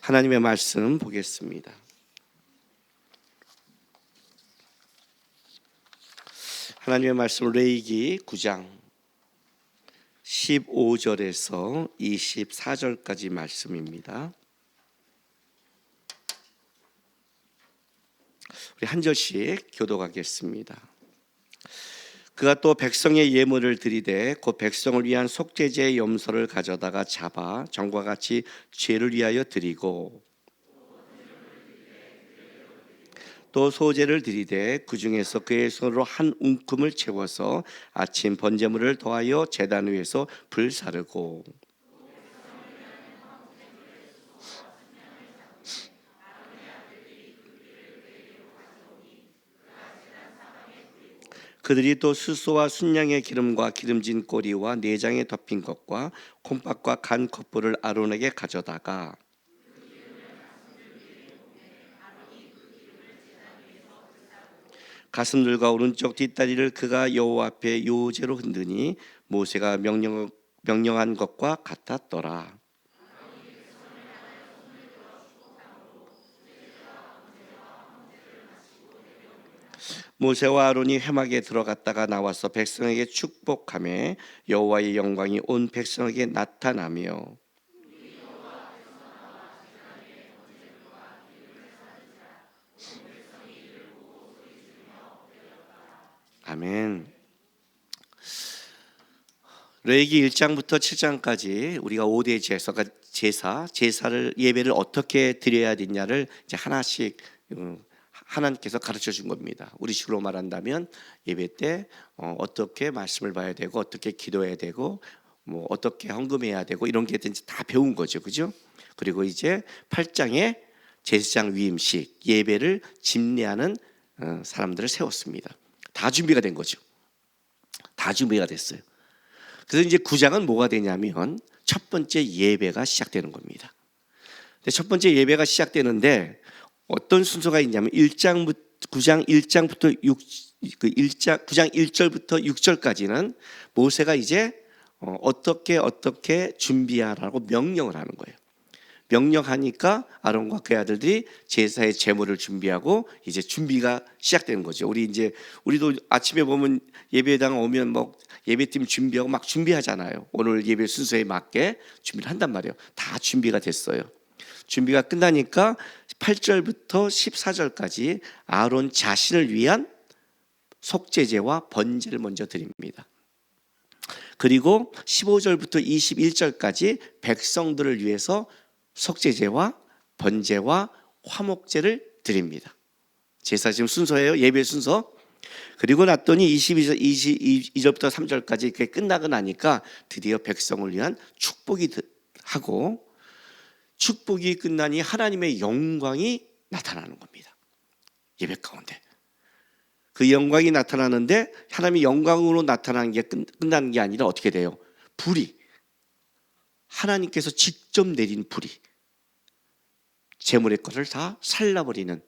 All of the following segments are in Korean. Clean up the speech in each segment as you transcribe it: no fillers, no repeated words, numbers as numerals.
하나님의 말씀 보겠습니다. 하나님의 말씀 레위기 9장 15절에서 24절까지 말씀입니다. 우리 한 절씩 교독하겠습니다. 그가 또 백성의 예물을 드리되 곧 백성을 위한 속죄제의 염소를 가져다가 잡아 전과 같이 죄를 위하여 드리고 또 소제를 드리되 그 중에서 그의 손으로 한 움큼을 채워서 아침 번제물을 더하여 제단 위에서 불사르고 그들이 또 수소와 순양의 기름과 기름진 꼬리와 내장에 덮인 것과 콩팥과 간 컵불을 아론에게 가져다가 가슴들과 오른쪽 뒷다리를 그가 여호와 앞에 요제로 흔드니 모세가 명령한 것과 같았더라. 모세와 아론이 회막에 들어갔다가 나와서 백성에게 축복하며 여호와의 영광이 온 백성에게 나타나며 아멘. 레위기 1장부터 7장까지 우리가 5대 제사를 예배를 어떻게 드려야 되냐를 이제 하나씩 하나님께서 가르쳐 준 겁니다. 우리 식으로 말한다면 예배 때 어떻게 말씀을 봐야 되고 어떻게 기도해야 되고 뭐 어떻게 헌금해야 되고 이런 게 이제 다 배운 거죠. 그죠? 그리고 이제 8장에 제사장 위임식 예배를 집례하는 사람들을 세웠습니다. 다 준비가 된 거죠. 다 준비가 됐어요. 그래서 이제 9장은 뭐가 되냐면 첫 번째 예배가 시작되는 겁니다. 첫 번째 예배가 시작되는데 어떤 순서가 있냐면 9장 1절부터 6절까지는 모세가 이제 어떻게 준비하라고 명령을 하는 거예요. 명령하니까 아론과 그의 아들들이 제사의 제물을 준비하고 이제 준비가 시작되는 거죠. 우리도 아침에 보면 예배당 오면 뭐 예배팀 준비하고 막 준비하잖아요. 오늘 예배 순서에 맞게 준비를 한단 말이에요. 다 준비가 됐어요. 준비가 끝나니까 8절부터 14절까지 아론 자신을 위한 속죄제와 번제를 먼저 드립니다. 그리고 15절부터 21절까지 백성들을 위해서 속죄제와 번제와 화목제를 드립니다. 제사 지금 순서예요. 예배 순서. 그리고 났더니 22절부터 3절까지 그게 끝나고 나니까 드디어 백성을 위한 축복이 하고 축복이 끝나니 하나님의 영광이 나타나는 겁니다. 예배 가운데. 그 영광이 나타나는데 하나님의 영광으로 나타나는 게 끝나는 게 아니라 어떻게 돼요? 불이 하나님께서 직접 내린 불이 제물의 것을 다 살라버리는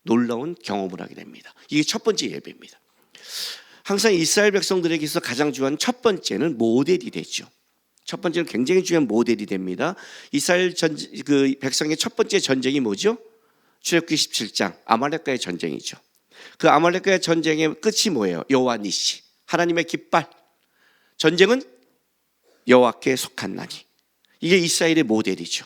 놀라운 경험을 하게 됩니다. 이게 첫 번째 예배입니다. 항상 이스라엘 백성들에게 있어서 가장 중요한 첫 번째는 모델이 되죠. 첫 번째는 굉장히 중요한 모델이 됩니다. 이스라엘 백성의 첫 번째 전쟁이 뭐죠? 출애굽기 17장 아말렉과의 전쟁이죠. 그 아말렉과의 전쟁의 끝이 뭐예요? 여호와 니시, 하나님의 깃발. 전쟁은 여호와께 속한 나니. 이게 이스라엘의 모델이죠.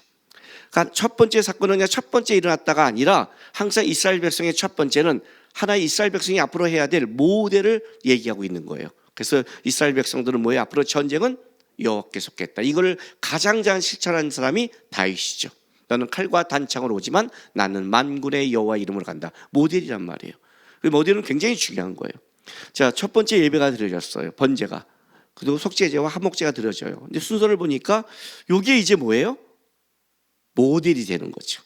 그러니까 첫 번째 사건은 그냥 첫 번째 일어났다가 아니라 항상 이스라엘 백성의 첫 번째는 하나의 이스라엘 백성이 앞으로 해야 될 모델을 얘기하고 있는 거예요. 그래서 이스라엘 백성들은 뭐예요? 앞으로 전쟁은 여호와께 속겠다. 이걸 가장 잘 실천한 사람이 다윗이죠. 너는 칼과 단창으로 오지만 나는 만군의 여호와 이름으로 간다. 모델이란 말이에요. 그 모델은 굉장히 중요한 거예요. 자, 첫 번째 예배가 드려졌어요. 번제가. 그리고 속죄제와 화목제가 드려져요. 근데 순서를 보니까 이게 이제 뭐예요? 모델이 되는 거죠.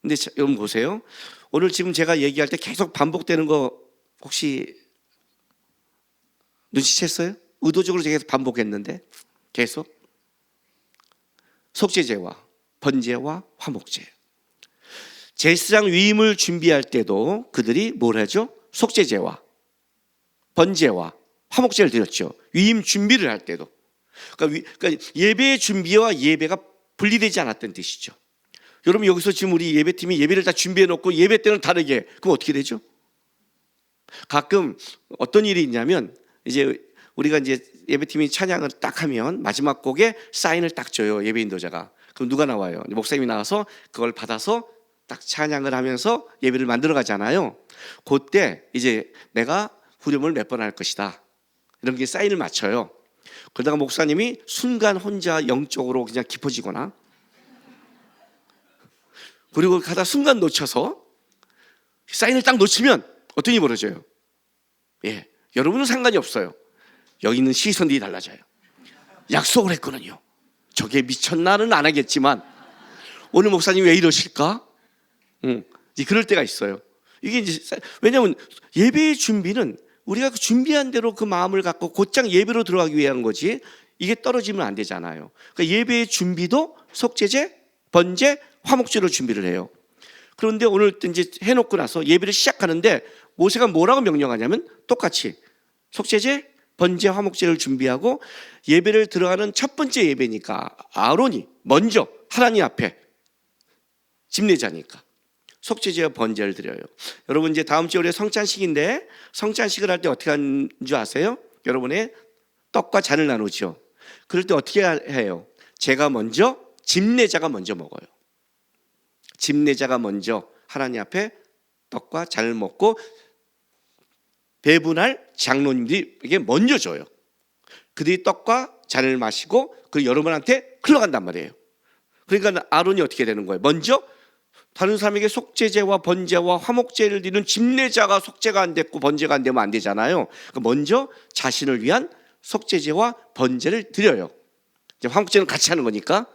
근데 여러분 보세요. 오늘 지금 제가 얘기할 때 계속 반복되는 거 혹시 눈치챘어요? 의도적으로 제가 반복했는데 계속 속죄제와 번제와 화목제. 제사장 위임을 준비할 때도 그들이 뭘 하죠? 속죄제와 번제와 화목제를 드렸죠. 위임 준비를 할 때도. 그러니까 예배의 준비와 예배가 분리되지 않았던 뜻이죠. 여러분 여기서 지금 우리 예배팀이 예배를 다 준비해 놓고 예배 때는 다르게, 그럼 어떻게 되죠? 가끔 어떤 일이 있냐면 이제 우리가 이제 예배팀이 찬양을 딱 하면 마지막 곡에 사인을 딱 줘요, 예배 인도자가. 그럼 누가 나와요? 목사님이 나와서 그걸 받아서 딱 찬양을 하면서 예배를 만들어 가잖아요. 그때 이제 내가 후렴을 몇 번 할 것이다, 이런 게 사인을 맞춰요. 그러다가 목사님이 순간 혼자 영적으로 그냥 깊어지거나, 그리고 가다 순간 놓쳐서 사인을 딱 놓치면 어떤 일이 벌어져요? 예, 여러분은 상관이 없어요. 여기 있는 시선들이 달라져요. 약속을 했거든요. 저게 미쳤나는 안 하겠지만 오늘 목사님 왜 이러실까? 이제 그럴 때가 있어요. 이게 이제 왜냐하면 예배의 준비는 우리가 준비한 대로 그 마음을 갖고 곧장 예배로 들어가기 위한 거지, 이게 떨어지면 안 되잖아요. 그러니까 예배의 준비도 속죄제, 번제, 화목제로 준비를 해요. 그런데 오늘 이제 해놓고 나서 예배를 시작하는데 모세가 뭐라고 명령하냐면 똑같이 속죄제, 번제, 화목제를 준비하고 예배를 들어가는 첫 번째 예배니까 아론이 먼저 하나님 앞에 집례자니까 속죄제와 번제를 드려요. 여러분 이제 다음 주에 우리 성찬식인데 성찬식을 할 때 어떻게 하는 줄 아세요? 여러분의 떡과 잔을 나누죠. 그럴 때 어떻게 해요? 제가 먼저, 집례자가 먼저 먹어요. 집례자가 먼저 하나님 앞에 떡과 잔을 먹고 배분할 장로님들에게 먼저 줘요. 그들이 떡과 잔을 마시고 그 여러분한테 흘러간단 말이에요. 그러니까 아론이 어떻게 되는 거예요? 먼저 다른 사람에게 속죄제와 번제와 화목제를 드리는 집례자가 속죄가 안 됐고 번제가 안 되면 안 되잖아요. 그러니까 먼저 자신을 위한 속죄제와 번제를 드려요. 이제 화목제는 같이 하는 거니까.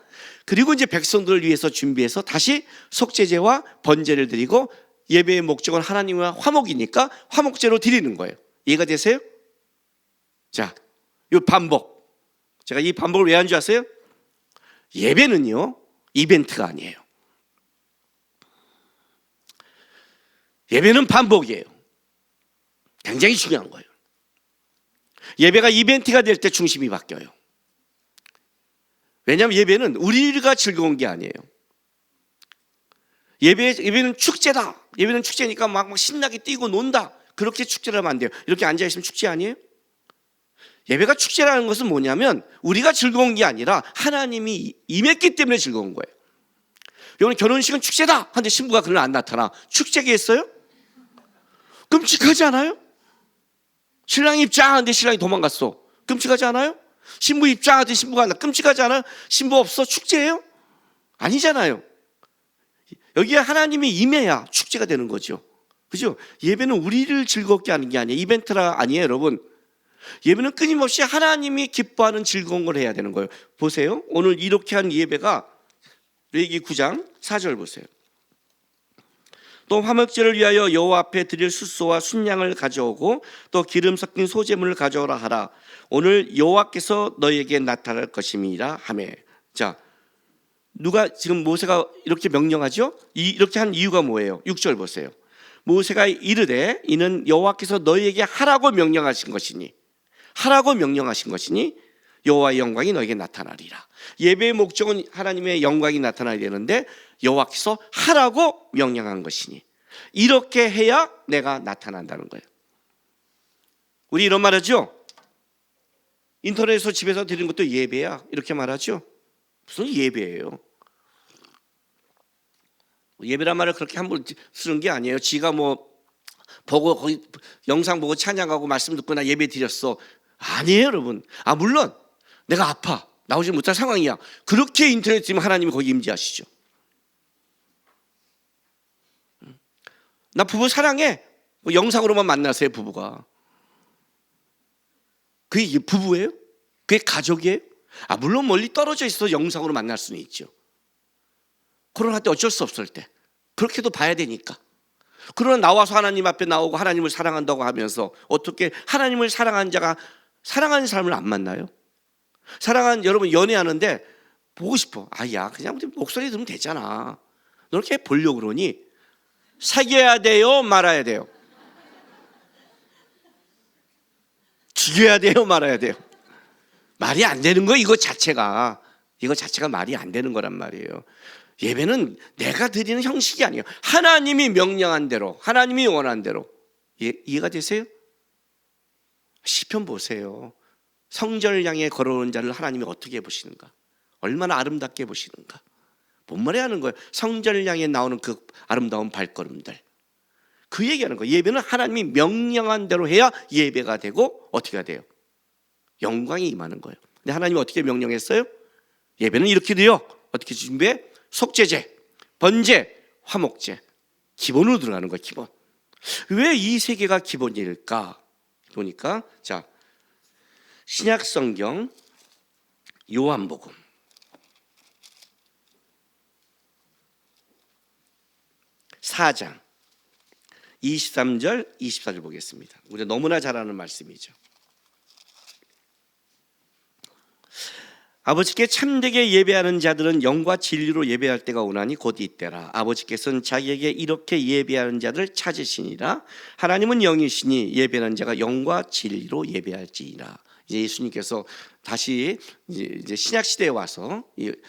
그리고 이제 백성들을 위해서 준비해서 다시 속죄제와 번제를 드리고 예배의 목적은 하나님과 화목이니까 화목제로 드리는 거예요. 이해가 되세요? 자, 이 반복. 제가 이 반복을 왜 한 줄 아세요? 예배는요, 이벤트가 아니에요. 예배는 반복이에요. 굉장히 중요한 거예요. 예배가 이벤트가 될 때 중심이 바뀌어요. 왜냐하면 예배는 우리가 즐거운 게 아니에요. 예배는 축제다. 예배는 축제니까 막 신나게 뛰고 논다. 그렇게 축제를 하면 안 돼요. 이렇게 앉아있으면 축제 아니에요? 예배가 축제라는 것은 뭐냐면 우리가 즐거운 게 아니라 하나님이 임했기 때문에 즐거운 거예요. 여러분 결혼식은 축제다 하는데 신부가 그날 안 나타나. 축제겠어요? 끔찍하지 않아요? 신랑이 입장하는데 신랑이 도망갔어. 끔찍하지 않아요? 신부 입장하는데 신부가 안 나. 끔찍하지 않아요? 신부 없어? 축제예요? 아니잖아요. 여기에 하나님이 임해야 축제가 되는 거죠. 그죠? 예배는 우리를 즐겁게 하는 게 아니에요. 이벤트라 아니에요, 여러분. 예배는 끊임없이 하나님이 기뻐하는 즐거운 걸 해야 되는 거예요. 보세요. 오늘 이렇게 한 예배가 레위기 9장 4절 보세요. 또 화목제를 위하여 여호와 앞에 드릴 숫소와 순양을 가져오고 또 기름 섞인 소제물을 가져오라 하라. 오늘 여호와께서 너희에게 나타날 것임이라 하매. 자, 누가 지금 모세가 이렇게 명령하죠? 이렇게 한 이유가 뭐예요? 6절 보세요. 모세가 이르되 이는 여호와께서 너희에게 하라고 명령하신 것이니 여호와의 영광이 너에게 나타나리라. 예배의 목적은 하나님의 영광이 나타나야 되는데 여호와께서 하라고 명령한 것이니 이렇게 해야 내가 나타난다는 거예요. 우리 이런 말 하죠? 인터넷에서 집에서 드리는 것도 예배야 이렇게 말하죠? 무슨 예배예요? 예배란 말을 그렇게 함부로 쓰는 게 아니에요. 지가 뭐 보고 거기 영상 보고 찬양하고 말씀 듣고 나 예배 드렸어. 아니에요, 여러분. 물론 내가 아파 나오지 못할 상황이야. 그렇게 인터넷 드리면 하나님이 거기 임재하시죠. 나 부부 사랑해. 뭐 영상으로만 만나세요, 부부가. 그게 부부예요? 그게 가족이에요? 물론 멀리 떨어져 있어서 영상으로 만날 수는 있죠. 코로나 때 어쩔 수 없을 때 그렇게도 봐야 되니까. 그러나 나와서 하나님 앞에 나오고 하나님을 사랑한다고 하면서 어떻게 하나님을 사랑하는 자가 사랑하는 사람을 안 만나요? 사랑하는 여러분 연애하는데 보고 싶어. 야 그냥 목소리 들으면 되잖아. 너 이렇게 보려고 그러니 사귀어야 돼요? 말아야 돼요? 죽여야 돼요? 말아야 돼요? 말이 안 되는 거 이거 자체가. 이거 자체가 말이 안 되는 거란 말이에요. 예배는 내가 드리는 형식이 아니에요. 하나님이 명령한 대로, 하나님이 원한 대로. 이해가 되세요? 시편 보세요. 성전을 향해 걸어오는 자를 하나님이 어떻게 보시는가? 얼마나 아름답게 보시는가? 본말에 하는 거예요. 성전을 향해 나오는 그 아름다운 발걸음들. 그 얘기하는 거예요. 예배는 하나님이 명령한 대로 해야 예배가 되고 어떻게 돼요? 영광이 임하는 거예요. 근데 하나님이 어떻게 명령했어요? 예배는 이렇게 돼요. 어떻게 준비해? 속죄제, 번제, 화목제. 기본으로 들어가는 거예요. 기본. 왜 이 세 개가 기본일까? 보니까 자, 신약 성경 요한복음 4장 23절 24절 보겠습니다. 우리가 너무나 잘 아는 말씀이죠. 아버지께 참되게 예배하는 자들은 영과 진리로 예배할 때가 오나니 곧 이때라. 아버지께서는 자기에게 이렇게 예배하는 자들을 찾으시니라. 하나님은 영이시니 예배하는 자가 영과 진리로 예배할지니라. 이제 예수님께서 다시 이제 신약 시대에 와서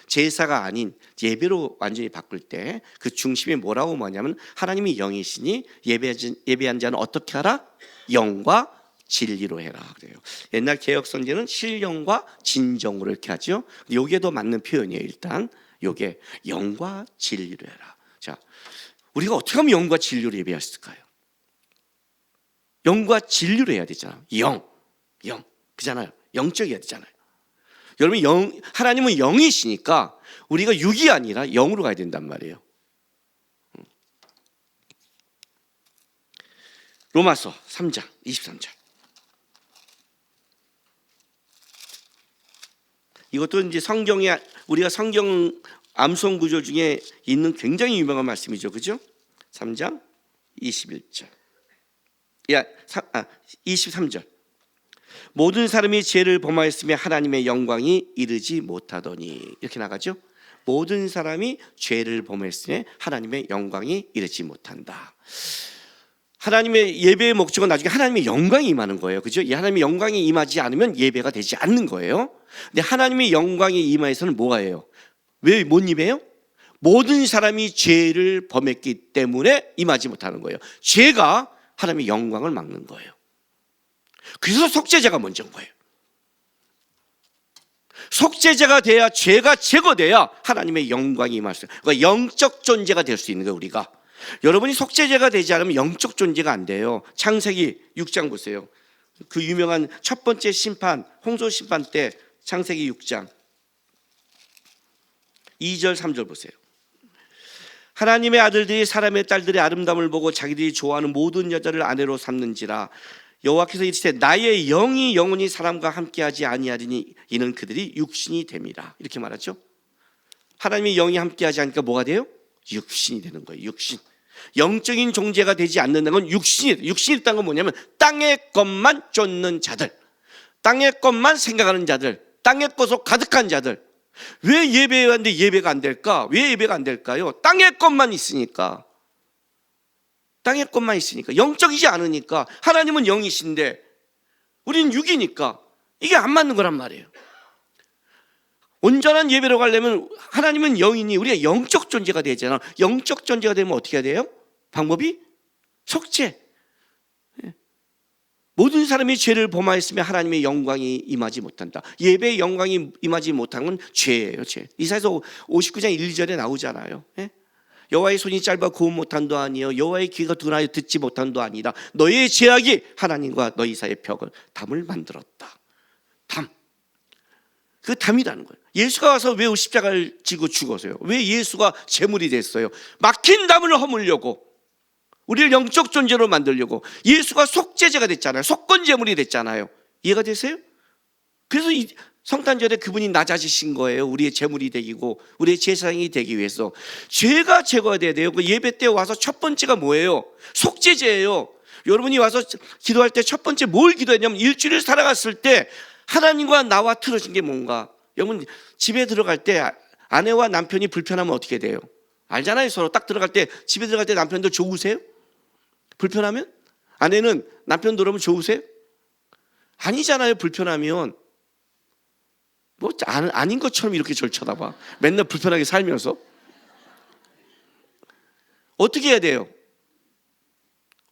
제사가 아닌 예배로 완전히 바꿀 때 그 중심이 뭐라고 뭐냐면 하나님이 영이시니 예배한 자는 어떻게 하라? 영과 진리로 해라 그래요. 옛날 개역 성경은 신령과 진정으로 이렇게 하죠. 요게 더 맞는 표현이에요. 일단 요게 영과 진리로 해라. 자, 우리가 어떻게 하면 영과 진리로 예배할 수 있을까요? 영과 진리로 해야 되잖아. 영 그잖아요. 영적이어야 되잖아요. 여러분 하나님은 영이시니까 우리가 육이 아니라 영으로 가야 된단 말이에요. 로마서 3장 23절. 이것도 이제 성경에 우리가 성경 암송 구절 중에 있는 굉장히 유명한 말씀이죠. 그죠? 3장 21절. 23절. 모든 사람이 죄를 범하였으며 하나님의 영광이 이르지 못하더니 이렇게 나가죠. 모든 사람이 죄를 범했으며 하나님의 영광이 이르지 못한다. 하나님의 예배의 목적은 나중에 하나님의 영광이 임하는 거예요. 그죠? 하나님의 영광이 임하지 않으면 예배가 되지 않는 거예요. 근데 하나님의 영광이 임하에서는 뭐예요? 왜 못 임해요? 모든 사람이 죄를 범했기 때문에 임하지 못하는 거예요. 죄가 하나님의 영광을 막는 거예요. 그래서 속죄제가 먼저인 거예요. 속죄제가 돼야 죄가 제거돼야 하나님의 영광이 임할 수 있어요. 그러니까 영적 존재가 될 수 있는 거예요. 우리가 여러분이 속죄제가 되지 않으면 영적 존재가 안 돼요. 창세기 6장 보세요. 그 유명한 첫 번째 심판, 홍수 심판 때 창세기 6장 2절 3절 보세요. 하나님의 아들들이 사람의 딸들의 아름다움을 보고 자기들이 좋아하는 모든 여자를 아내로 삼는지라. 여호와께서 이르시되 나의 영이 영원히 사람과 함께하지 아니하리니 이는 그들이 육신이 됨이라. 이렇게 말하죠. 하나님의 영이 함께하지 않으니까 뭐가 돼요? 육신이 되는 거예요. 육신. 영적인 존재가 되지 않는다는 건 육신이 있다는 건 뭐냐면 땅의 것만 쫓는 자들, 땅의 것만 생각하는 자들, 땅의 것으로 가득한 자들. 왜 예배하는데 예배가 안 될까? 왜 예배가 안 될까요? 땅의 것만 있으니까. 땅의 것만 있으니까. 영적이지 않으니까. 하나님은 영이신데 우리는 육이니까 이게 안 맞는 거란 말이에요. 온전한 예배로 가려면 하나님은 영이니 우리가 영적 존재가 되잖아. 영적 존재가 되면 어떻게 해야 돼요? 방법이 속죄. 모든 사람이 죄를 범하였으며 하나님의 영광이 임하지 못한다. 예배의 영광이 임하지 못한 건 죄예요. 죄. 이사야서 59장 1, 2절에 나오잖아요. 여호와의 손이 짧아 구원 못한도 아니요 여호와의 귀가 둔하여 듣지 못한도 아니라 너의 죄악이 하나님과 너희 사이의 벽을 담을 만들었다. 담. 그 담이라는 거예요. 예수가 와서 왜 십자가를 지고 죽었어요? 왜 예수가 제물이 됐어요? 막힌 담을 허물려고, 우리를 영적 존재로 만들려고. 예수가 속죄제가 됐잖아요. 속건제물이 됐잖아요. 이해가 되세요? 그래서 이 성탄절에 그분이 낮아지신 거예요. 우리의 제물이 되기고 우리의 제사장이 되기 위해서. 죄가 제거돼야 돼요. 그 예배 때 와서 첫 번째가 뭐예요? 속죄제예요. 여러분이 와서 기도할 때 첫 번째 뭘 기도했냐면 일주일을 살아갔을 때 하나님과 나와 틀어진 게 뭔가. 여러분 집에 들어갈 때 아내와 남편이 불편하면 어떻게 돼요? 알잖아요. 서로 딱 들어갈 때, 집에 들어갈 때 남편도 좋으세요? 불편하면? 아내는 남편 들어오면 좋으세요? 아니잖아요. 불편하면. 뭐 아닌 것처럼 이렇게 절 쳐다봐. 맨날 불편하게 살면서. 어떻게 해야 돼요?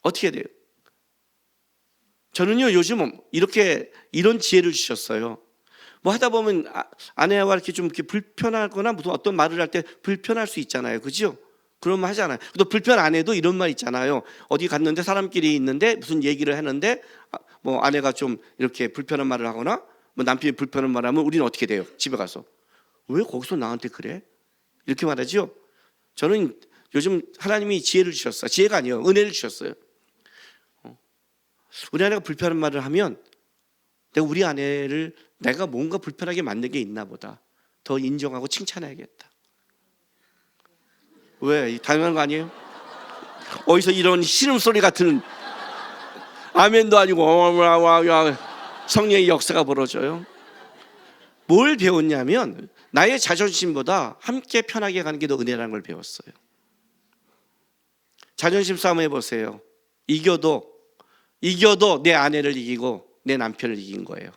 어떻게 해야 돼요? 저는요 요즘 이런 지혜를 주셨어요. 뭐 하다 보면 아내와 이렇게 좀 이렇게 불편하거나 무슨 어떤 말을 할 때 불편할 수 있잖아요, 그죠? 그런 말 하잖아요. 또 불편 안 해도 이런 말 있잖아요. 어디 갔는데 사람끼리 있는데 무슨 얘기를 하는데 뭐 아내가 좀 이렇게 불편한 말을 하거나 뭐 남편이 불편한 말을 하면 우리는 어떻게 돼요? 집에 가서 왜 거기서 나한테 그래? 이렇게 말하죠. 저는 요즘 하나님이 지혜를 주셨어요. 지혜가 아니에요, 은혜를 주셨어요. 우리 아내가 불편한 말을 하면 내가 우리 아내를 내가 뭔가 불편하게 만든 게 있나 보다 더 인정하고 칭찬해야겠다. 왜? 당연한 거 아니에요? 어디서 이런 신음소리 같은 아멘도 아니고 성령의 역사가 벌어져요. 뭘 배웠냐면 나의 자존심보다 함께 편하게 가는 게 더 은혜라는 걸 배웠어요. 자존심 싸움 해보세요. 이겨도 내 아내를 이기고 내 남편을 이긴 거예요.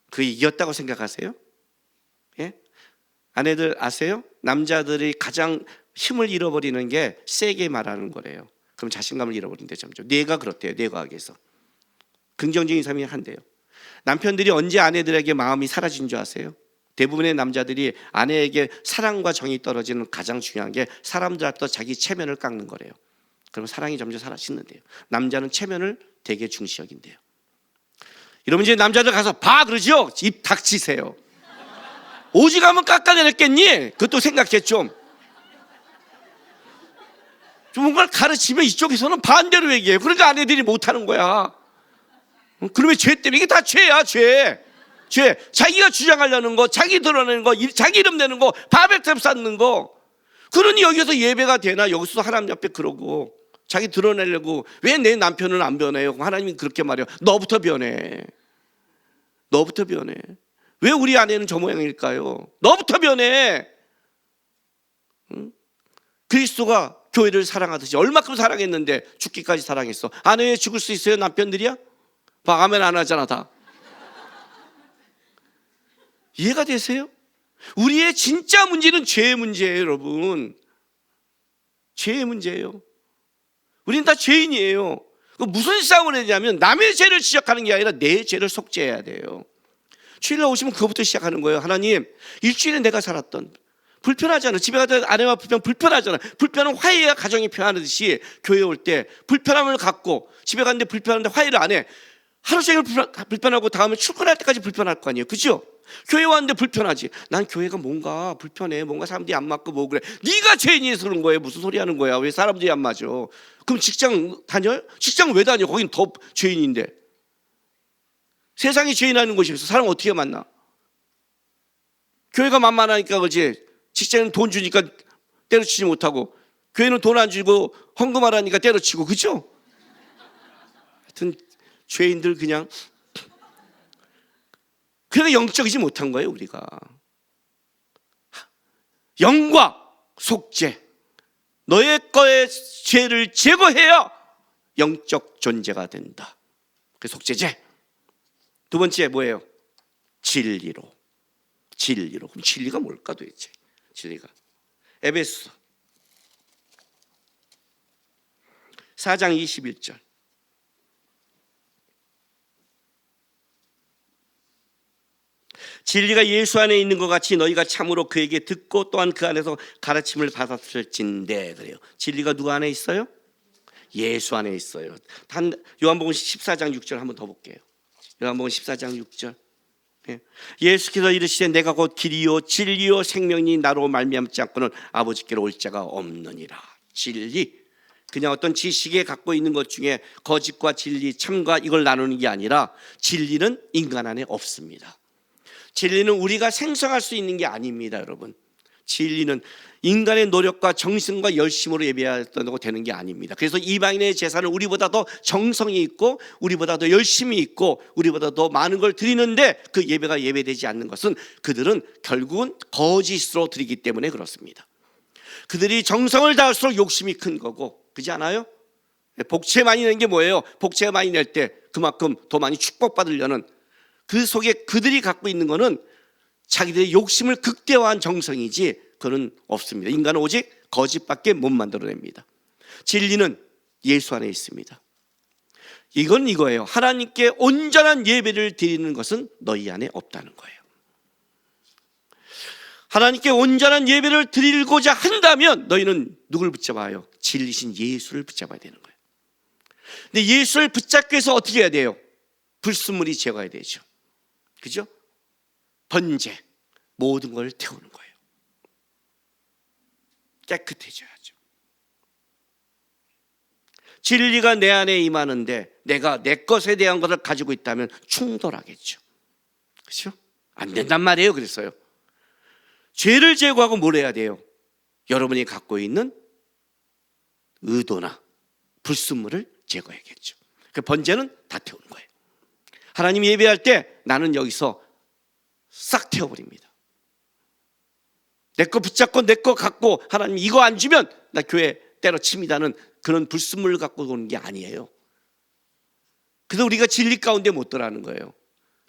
그 이겼다고 생각하세요? 예? 아내들 아세요? 남자들이 가장 힘을 잃어버리는 게 세게 말하는 거래요. 그럼 자신감을 잃어버린대. 점점 뇌가 그렇대요. 뇌과학에서 긍정적인 삶이 한대요. 남편들이 언제 아내들에게 마음이 사라진 줄 아세요? 대부분의 남자들이 아내에게 사랑과 정이 떨어지는 가장 중요한 게 사람들 앞에서 자기 체면을 깎는 거래요. 그러면 사랑이 점점 사라지는데요. 남자는 체면을 되게 중시 여긴대요. 이러면 이제 남자들 가서 봐 그러죠? 입 닥치세요. 오직하면 깎아내렸겠니? 그것도 생각해 좀 뭔가를 가르치면 이쪽에서는 반대로 얘기해요. 그러니까 아내들이 못하는 거야. 그러면 죄 때문에 이게 다 죄야. 죄 자기가 주장하려는 거, 자기 드러내는 거, 자기 이름 내는 거, 바벨탑 쌓는 거. 그러니 여기서 예배가 되나? 여기서 하나님 앞에 그러고 자기 드러내려고 왜 내 남편은 안 변해요? 하나님이 그렇게 말해요. 너부터 변해. 왜 우리 아내는 저 모양일까요? 너부터 변해. 그리스도가 교회를 사랑하듯이 얼마큼 사랑했는데 죽기까지 사랑했어. 아내 왜 죽을 수 있어요? 남편들이야? 아멘 안 하잖아 다. 이해가 되세요? 우리의 진짜 문제는 죄의 문제예요, 여러분. 죄의 문제예요. 우리는 다 죄인이에요. 무슨 싸움을 했냐면 남의 죄를 지적하는 게 아니라 내 죄를 속죄해야 돼요. 주일날 오시면 그거부터 시작하는 거예요. 하나님, 일주일에 내가 살았던 불편하잖아. 집에 가서 아내와 불편하잖아. 불편은 화해해야 가정이 편하듯이 교회 올 때 불편함을 갖고 집에 갔는데 불편한데 화해를 안 해. 하루 종일 불편하고 다음에 출근할 때까지 불편할 거 아니에요, 그죠? 교회 왔는데 불편하지. 난 교회가 뭔가 불편해. 뭔가 사람들이 안 맞고 뭐 그래. 네가 죄인이어서 그런 거예요. 무슨 소리 하는 거야. 왜 사람들이 안 맞아. 그럼 직장 다녀요? 직장 왜 다녀? 거긴 더 죄인인데. 세상이 죄인하는 곳이면서 사람 어떻게 만나? 교회가 만만하니까 그렇지. 직장은 돈 주니까 때려치지 못하고 교회는 돈 안 주고 헌금하라니까 때려치고, 그죠? 하여튼 죄인들 그냥 영적이지 못한 거예요. 우리가 영과 속죄, 너의 거의 죄를 제거해야 영적 존재가 된다. 그 속죄제. 두 번째 뭐예요? 진리로. 그럼 진리가 뭘까 도대체? 진리가 에베소 4장 21절. 진리가 예수 안에 있는 것 같이 너희가 참으로 그에게 듣고 또한 그 안에서 가르침을 받았을진대. 그래요. 진리가 누구 안에 있어요? 예수 안에 있어요. 요한복음 14장 6절 한번 더 볼게요. 요한복음 14장 6절. 예수께서 이르시되 내가 곧 길이요 진리요 생명이 나로 말미암지 않고는 아버지께로 올 자가 없느니라. 진리, 그냥 어떤 지식에 갖고 있는 것 중에 거짓과 진리, 참과 이걸 나누는 게 아니라 진리는 인간 안에 없습니다. 진리는 우리가 생성할 수 있는 게 아닙니다, 여러분. 진리는 인간의 노력과 정성과 열심으로 예배하고 되는 게 아닙니다. 그래서 이방인의 제사는 우리보다 더 정성이 있고 우리보다 더 열심히 있고 우리보다 더 많은 걸 드리는데 그 예배가 예배되지 않는 것은 그들은 결국은 거짓으로 드리기 때문에 그렇습니다. 그들이 정성을 다할수록 욕심이 큰 거고, 그렇지 않아요? 복채 많이 내는 게 뭐예요? 복채 많이 낼 때 그만큼 더 많이 축복받으려는, 그 속에 그들이 갖고 있는 거는 자기들의 욕심을 극대화한 정성이지 그는 없습니다. 인간은 오직 거짓밖에 못 만들어냅니다. 진리는 예수 안에 있습니다. 이건 이거예요. 하나님께 온전한 예배를 드리는 것은 너희 안에 없다는 거예요. 하나님께 온전한 예배를 드리고자 한다면 너희는 누굴 붙잡아요? 진리신 예수를 붙잡아야 되는 거예요. 근데 예수를 붙잡기 위해서 어떻게 해야 돼요? 불순물이 제거해야 되죠. 그죠? 번제, 모든 걸 태우는 거예요. 깨끗해져야죠. 진리가 내 안에 임하는데 내가 내 것에 대한 것을 가지고 있다면 충돌하겠죠. 그렇죠? 안 된단 말이에요. 그랬어요. 죄를 제거하고 뭘 해야 돼요? 여러분이 갖고 있는 의도나 불순물을 제거해야겠죠. 그 번제는 다 태우는 거예요. 하나님 예배할 때 나는 여기서 싹 태워버립니다. 내 거 붙잡고 내 거 갖고 하나님 이거 안 주면 나 교회 때려칩니다는 그런 불순물을 갖고 오는 게 아니에요. 그래서 우리가 진리 가운데 못 들어가는 거예요.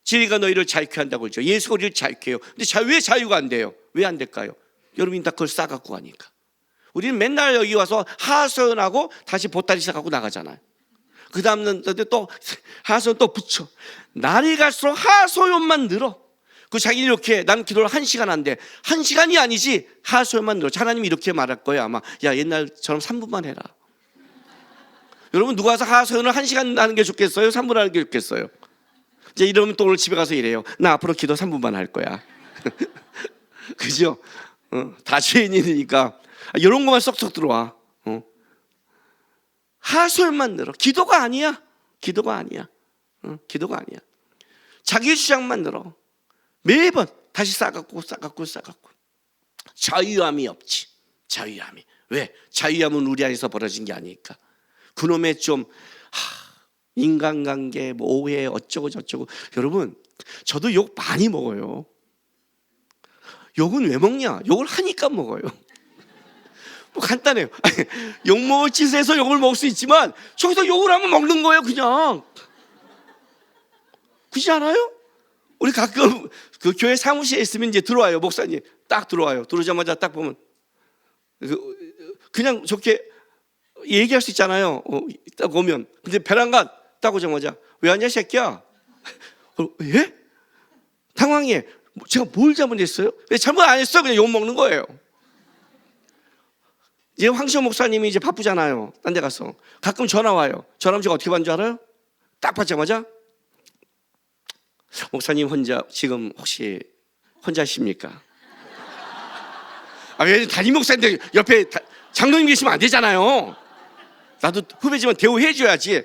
진리가 너희를 자유케 한다고 그러죠. 예수가 우리를 자유케 해요. 근데 왜 자유가 안 돼요? 왜 안 될까요? 여러분이 다 그걸 싸갖고 가니까. 우리는 맨날 여기 와서 하소연하고 다시 보따리 싸갖고 나가잖아요. 그 다음은 또 하소연 또 붙여. 날이 갈수록 하소연만 늘어. 그 자기는 이렇게 나는 기도를 1시간 한대. 1시간이 아니지 하소연만 늘어. 하나님이 이렇게 말할 거예요 아마. 야 옛날처럼 3분만 해라. 여러분 누가 와서 하소연을 1시간 하는 게 좋겠어요? 3분 하는 게 좋겠어요? 이제 이러면 또 오늘 집에 가서 이래요. 나 앞으로 기도 3분만 할 거야. 그죠? 다 죄인이니까 이런 것만 쏙쏙 들어와. 하소연만 늘어. 기도가 아니야. 기도가 아니야. 기도가 아니야. 자기 주장만 늘어. 매번 다시 싸갖고 자유함이 없지. 자유함이. 왜? 자유함은 우리 안에서 벌어진 게 아니니까. 그놈의 좀 인간관계 뭐 오해 어쩌고 저쩌고. 여러분 저도 욕 많이 먹어요. 욕은 왜 먹냐? 욕을 하니까 먹어요. 뭐 간단해요. 욕 먹을 짓에서 욕을 먹을 수 있지만 저기서 욕을 하면 먹는 거예요 그냥. 그렇지 않아요? 우리 가끔 그 교회 사무실에 있으면 이제 들어와요. 목사님 딱 들어와요. 들어오자마자 딱 보면 그냥 저렇게 얘기할 수 있잖아요. 딱 오면. 근데 베란간 딱 오자마자 왜 왔냐 새끼야? 예? 당황해. 제가 뭘 잘못했어요? 왜 잘못 안 했어? 그냥 욕 먹는 거예요. 이제 황시호 목사님이 이제 바쁘잖아요. 딴 데 가서 가끔 전화 와요. 전화하면 제가 어떻게 받는 줄 알아요? 딱 받자마자 목사님 혼자 지금 혹시 혼자십니까? 왜 담임 목사님들 옆에 장로님 계시면 안 되잖아요. 나도 후배지만 대우해 줘야지.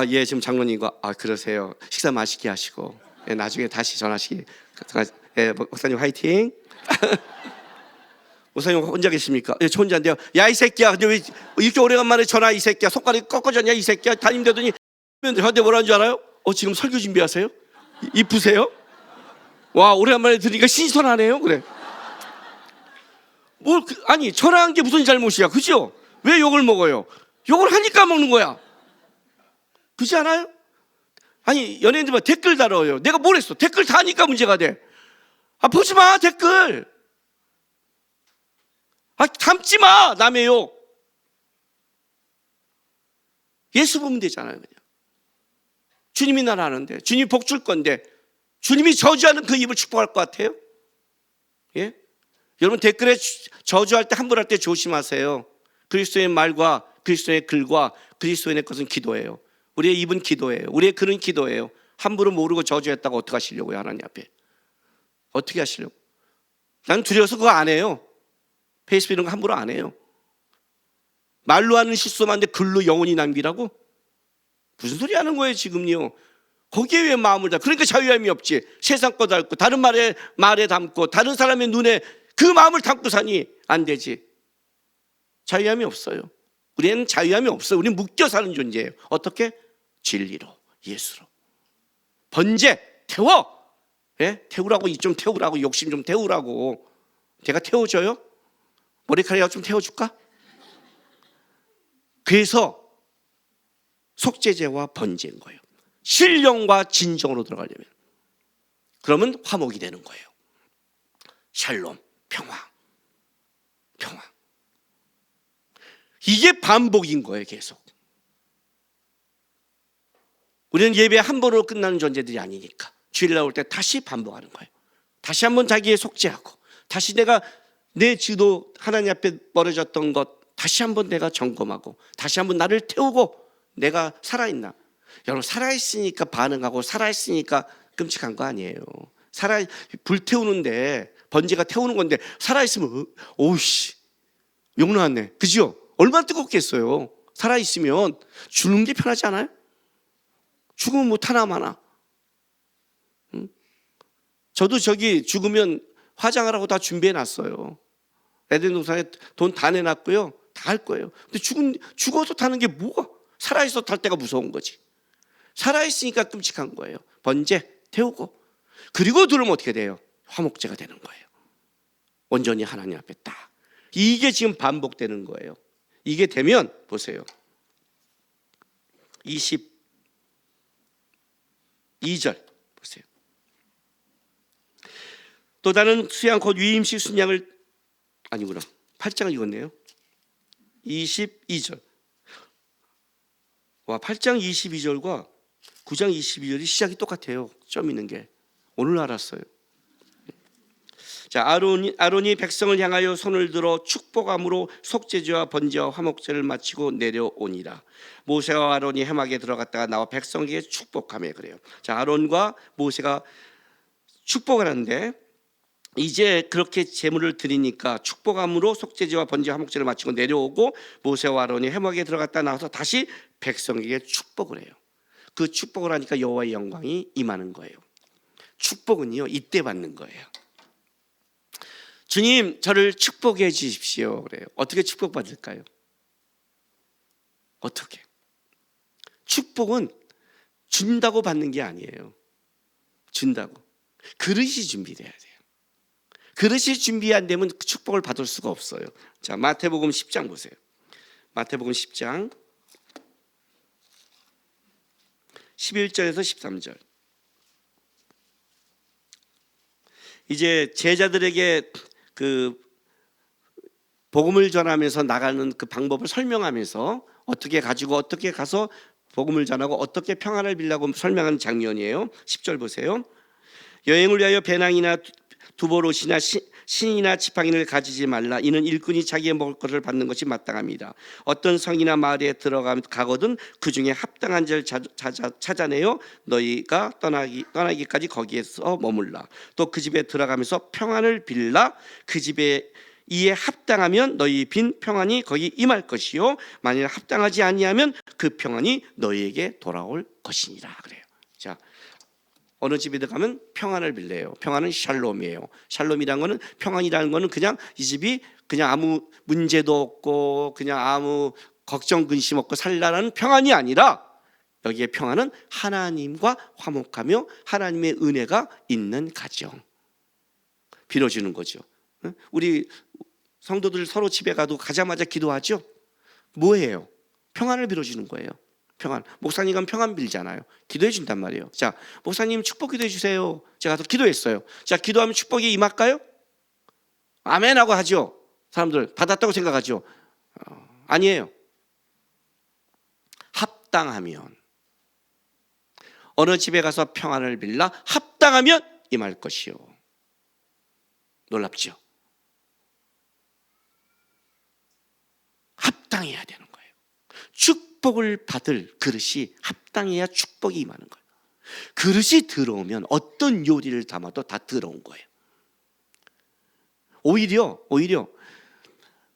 예, 지금 장로님과 그러세요. 식사 맛있게 하시고 예, 나중에 다시 전화하시기. 예, 목사님 화이팅. 목사님 혼자 계십니까? 예, 저 혼자인데요. 야 이 새끼야, 근데 왜 이렇게 오래간만에 전화 이 새끼야, 손가락이 꺾어졌냐 이 새끼야. 담임 되더니 저한테 뭐라는 줄 알아요? 지금 설교 준비하세요? 이쁘세요? 와 오래간만에 들으니까 신선하네요. 그래. 아니 전화한 게 무슨 잘못이야, 그죠? 왜 욕을 먹어요? 욕을 하니까 먹는 거야. 그렇지 않아요? 아니 연예인들 막 댓글 달아요. 내가 뭘 했어? 댓글 다니까 문제가 돼. 보지 마 댓글. 담지 마 남의 욕. 예수 보면 되잖아요. 그냥 주님이 날 아는데, 주님이 복 줄 건데 주님이 저주하는 그 입을 축복할 것 같아요? 예? 여러분 댓글에 저주할 때 함부로 할 때 조심하세요. 그리스도의 말과 그리스도의 글과 그리스도의 것은 기도예요. 우리의 입은 기도예요. 우리의 글은 기도예요. 함부로 모르고 저주했다고 어떻게 하시려고요? 하나님 앞에 어떻게 하시려고? 난 두려워서 그거 안 해요. 페이스북 이런 거 함부로 안 해요. 말로 하는 실수만 하는데 글로 영혼이 남기라고? 무슨 소리 하는 거예요 지금요? 거기에 왜 마음을 다? 그러니까 자유함이 없지. 세상 거 담고 다른 말에 담고 다른 사람의 눈에 그 마음을 담고 사니 안 되지. 자유함이 없어요. 우리는 자유함이 없어요. 우리는 묶여 사는 존재예요. 어떻게? 진리로, 예수로. 번제 태워. 예? 태우라고, 좀 태우라고, 욕심 좀 태우라고. 내가 태워줘요? 머리카락이라도 좀 태워줄까? 그래서 속죄제와 번제인 거예요. 신령과 진정으로 들어가려면. 그러면 화목이 되는 거예요. 샬롬, 평화. 이게 반복인 거예요, 계속. 우리는 예배 한 번으로 끝나는 존재들이 아니니까 주일 나올 때 다시 반복하는 거예요. 다시 한번 자기의 속죄하고, 다시 내가 내 지도 하나님 앞에 벌어졌던 것 다시 한번 내가 점검하고, 다시 한번 나를 태우고, 내가 살아있나. 여러분, 살아있으니까 반응하고 살아있으니까 끔찍한 거 아니에요. 불태우는데, 번제가 태우는 건데 살아있으면 오우씨 욕 나왔네, 그죠? 얼마나 뜨겁겠어요. 살아있으면 죽는 게 편하지 않아요? 죽으면 못 하나 마나. 저도 저기 죽으면 화장하라고 다 준비해 놨어요. 에덴 동산에 돈 다 내놨고요, 다 할 거예요. 근데 죽어서 타는 게 뭐가, 살아있어 탈 때가 무서운 거지. 살아있으니까 끔찍한 거예요. 번제 태우고, 그리고 들으면 어떻게 돼요? 화목제가 되는 거예요. 온전히 하나님 앞에 딱. 이게 지금 반복되는 거예요. 이게 되면 보세요, 22절 보세요. 또 다른 수양 곧 위임식 순양을, 아니구나, 8장을 읽었네요. 22절. 와, 8장 22절과 9장 22절이 시작이 똑같아요. 점 있는 게. 오늘 알았어요. 자, 아론이 백성을 향하여 손을 들어 축복함으로 속죄제와 번제와 화목제를 마치고 내려오니라. 모세와 아론이 회막에 들어갔다가 나와 백성에게 축복하며, 그래요. 자, 아론과 모세가 축복을 하는데, 이제 그렇게 제물을 드리니까 축복함으로 속죄제와 번제와 화목제를 마치고 내려오고, 모세와 아론이 회막에 들어갔다 나와서 다시 백성에게 축복을 해요. 그 축복을 하니까 여호와의 영광이 임하는 거예요. 축복은요, 이때 받는 거예요. 주님, 저를 축복해 주십시오, 그래요. 어떻게 축복받을까요? 어떻게? 축복은 준다고 받는 게 아니에요. 준다고. 그릇이 준비돼야 돼요. 그릇이 준비 안 되면 그 축복을 받을 수가 없어요. 자, 마태복음 10장 보세요. 마태복음 10장 11절에서 13절. 이제 제자들에게 그 복음을 전하면서 나가는 그 방법을 설명하면서 어떻게 가지고 어떻게 가서 복음을 전하고 어떻게 평안을 빌라고 설명하는 장면이에요. 10절 보세요. 여행을 위하여 배낭이나 두보롯이나 신이나 지팡이를 가지지 말라. 이는 일꾼이 자기의 먹을 것을 받는 것이 마땅합니다. 어떤 성이나 마을에 가거든 그 중에 합당한 자를 찾아내어 너희가 떠나기까지 거기에서 머물라. 또 그 집에 들어가면서 평안을 빌라. 그 집에 이에 합당하면 너희 빈 평안이 거기 임할 것이요, 만일 합당하지 아니하면 그 평안이 너희에게 돌아올 것이니라, 그래요. 자, 어느 집에 들어가면 평안을 빌래요. 평안은 샬롬이에요. 샬롬이라는 거는, 평안이라는 거는 그냥 이 집이 그냥 아무 문제도 없고 그냥 아무 걱정 근심 없고 살라라는 평안이 아니라, 여기에 평안은 하나님과 화목하며 하나님의 은혜가 있는 가정 빌어주는 거죠. 우리 성도들 서로 집에 가도 가자마자 기도하죠. 뭐예요? 평안을 빌어주는 거예요. 평안. 목사님은 평안 빌잖아요. 기도해 준단 말이에요. 자, 목사님 축복 기도해 주세요. 제가 가서 기도했어요. 자, 기도하면 축복이 임할까요? 아멘 하고 하죠. 사람들 받았다고 생각하죠. 아니에요. 합당하면, 어느 집에 가서 평안을 빌라 합당하면 임할 것이요. 놀랍죠? 합당해야 되는 거예요. 축복을 받을 그릇이 합당해야 축복이 임하는 거예요. 그릇이 들어오면 어떤 요리를 담아도 다 들어온 거예요. 오히려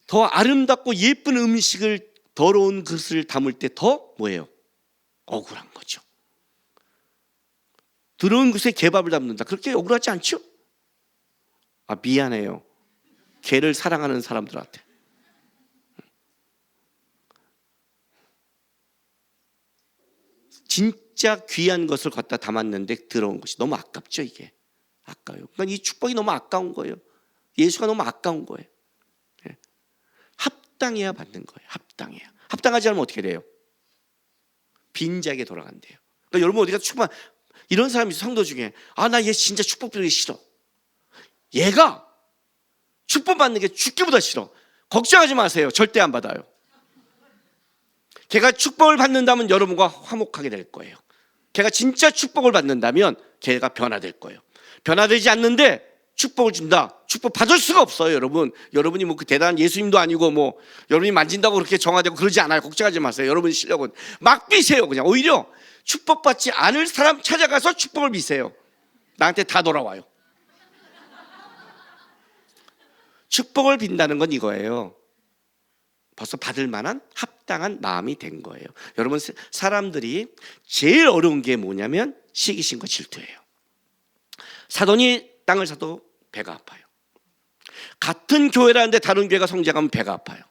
더 아름답고 예쁜 음식을 더러운 그릇을 담을 때 더 뭐예요? 억울한 거죠. 더러운 그릇에 개밥을 담는다. 그렇게 억울하지 않죠? 아, 미안해요. 개를 사랑하는 사람들한테. 진짜 귀한 것을 갖다 담았는데 들어온 것이 너무 아깝죠. 이게 아까워요. 그러니까 이 축복이 너무 아까운 거예요. 예수가 너무 아까운 거예요. 합당해야 받는 거예요. 합당해야. 합당하지 않으면 어떻게 돼요? 빈자에게 돌아간대요. 그러니까 여러분 어디가 축복, 이런 사람이 성도 중에, 아, 나 얘 진짜 축복 빌기 싫어. 얘가 축복받는 게 죽기보다 싫어. 걱정하지 마세요. 절대 안 받아요. 걔가 축복을 받는다면 여러분과 화목하게 될 거예요. 걔가 진짜 축복을 받는다면 걔가 변화될 거예요. 변화되지 않는데 축복을 준다. 축복 받을 수가 없어요, 여러분. 여러분이 뭐 그 대단한 예수님도 아니고 뭐 여러분이 만진다고 그렇게 정화되고 그러지 않아요. 걱정하지 마세요. 여러분의 실력은 막 비세요. 그냥 오히려 축복받지 않을 사람 찾아가서 축복을 비세요. 나한테 다 돌아와요. 축복을 빈다는 건 이거예요. 벌써 받을 만한 합당한 마음이 된 거예요. 여러분, 사람들이 제일 어려운 게 뭐냐면 시기심과 질투예요. 사돈이 땅을 사도 배가 아파요. 같은 교회라는데 다른 교회가 성장하면 배가 아파요.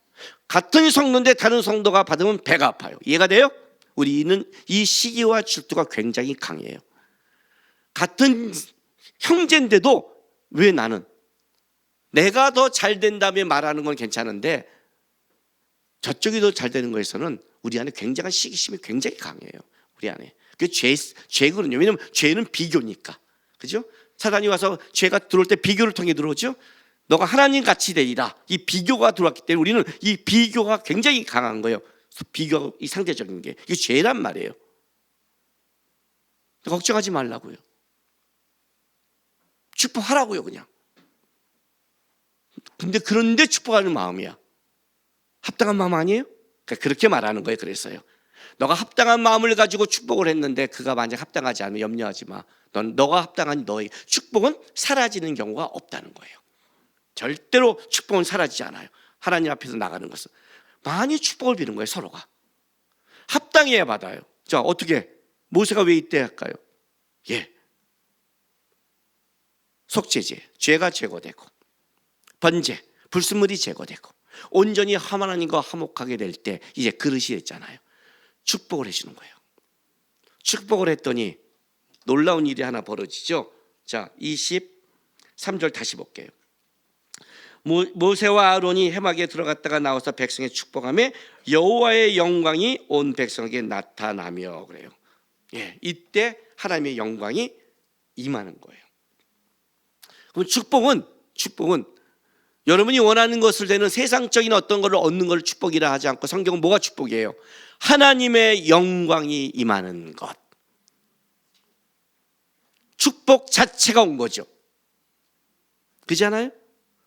같은 성도인데 다른 성도가 받으면 배가 아파요. 이해가 돼요? 우리는 이 시기와 질투가 굉장히 강해요. 같은 형제인데도 왜 나는, 내가 더 잘 된다며 말하는 건 괜찮은데 저쪽이 더 잘 되는 거에서는 우리 안에 굉장한 시기심이 굉장히 강해요. 우리 안에. 그게 죄거든요. 왜냐하면 죄는 비교니까. 그죠? 사단이 와서 죄가 들어올 때 비교를 통해 들어오죠. 너가 하나님 같이 되리라. 이 비교가 들어왔기 때문에 우리는 이 비교가 굉장히 강한 거예요. 비교가 이 상대적인 게. 이게 죄란 말이에요. 걱정하지 말라고요. 축복하라고요, 그냥. 그런데 축복하는 마음이야. 합당한 마음 아니에요? 그러니까 그렇게 말하는 거예요. 그랬어요. 너가 합당한 마음을 가지고 축복을 했는데 그가 만약 합당하지 않으면 염려하지 마. 너가 합당한 너의 축복은 사라지는 경우가 없다는 거예요. 절대로 축복은 사라지지 않아요. 하나님 앞에서 나가는 것은 많이 축복을 비는 거예요. 서로가 합당해야 받아요. 자, 어떻게 모세가 왜 이때 할까요? 속죄제, 죄가 제거되고 번제, 불순물이 제거되고 온전히 하나님과 화목하게 될 때 이제 그릇이 됐잖아요. 축복을 해주는 거예요. 축복을 했더니 놀라운 일이 하나 벌어지죠. 자, 23절 다시 볼게요. 모세와 아론이 해막에 들어갔다가 나와서 백성에 축복하며 여호와의 영광이 온 백성에게 나타나며 그래요. 이때 하나님의 영광이 임하는 거예요. 그럼 축복은 여러분이 원하는 것을 되는 세상적인 어떤 것을 얻는 것을 축복이라 하지 않고 성경은 뭐가 축복이에요? 하나님의 영광이 임하는 것. 축복 자체가 온 거죠. 그렇지 않아요?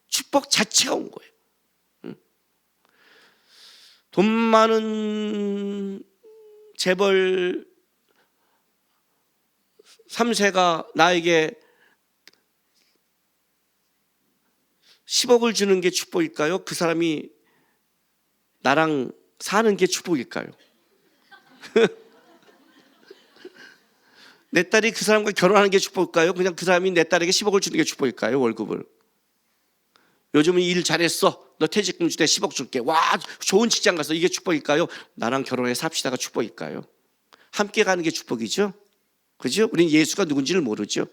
축복 자체가 온 거예요. 돈 많은 재벌 3세가 나에게 10억을 주는 게 축복일까요? 그 사람이 나랑 사는 게 축복일까요? 내 딸이 그 사람과 결혼하는 게 축복일까요? 그냥 그 사람이 내 딸에게 10억을 주는 게 축복일까요? 월급을. 요즘은 일 잘했어. 너 퇴직금 줄 때 10억 줄게. 와, 좋은 직장 가서 이게 축복일까요? 나랑 결혼해 삽시다가 축복일까요? 함께 가는 게 축복이죠. 그죠? 우리는 예수가 누군지를 모르죠.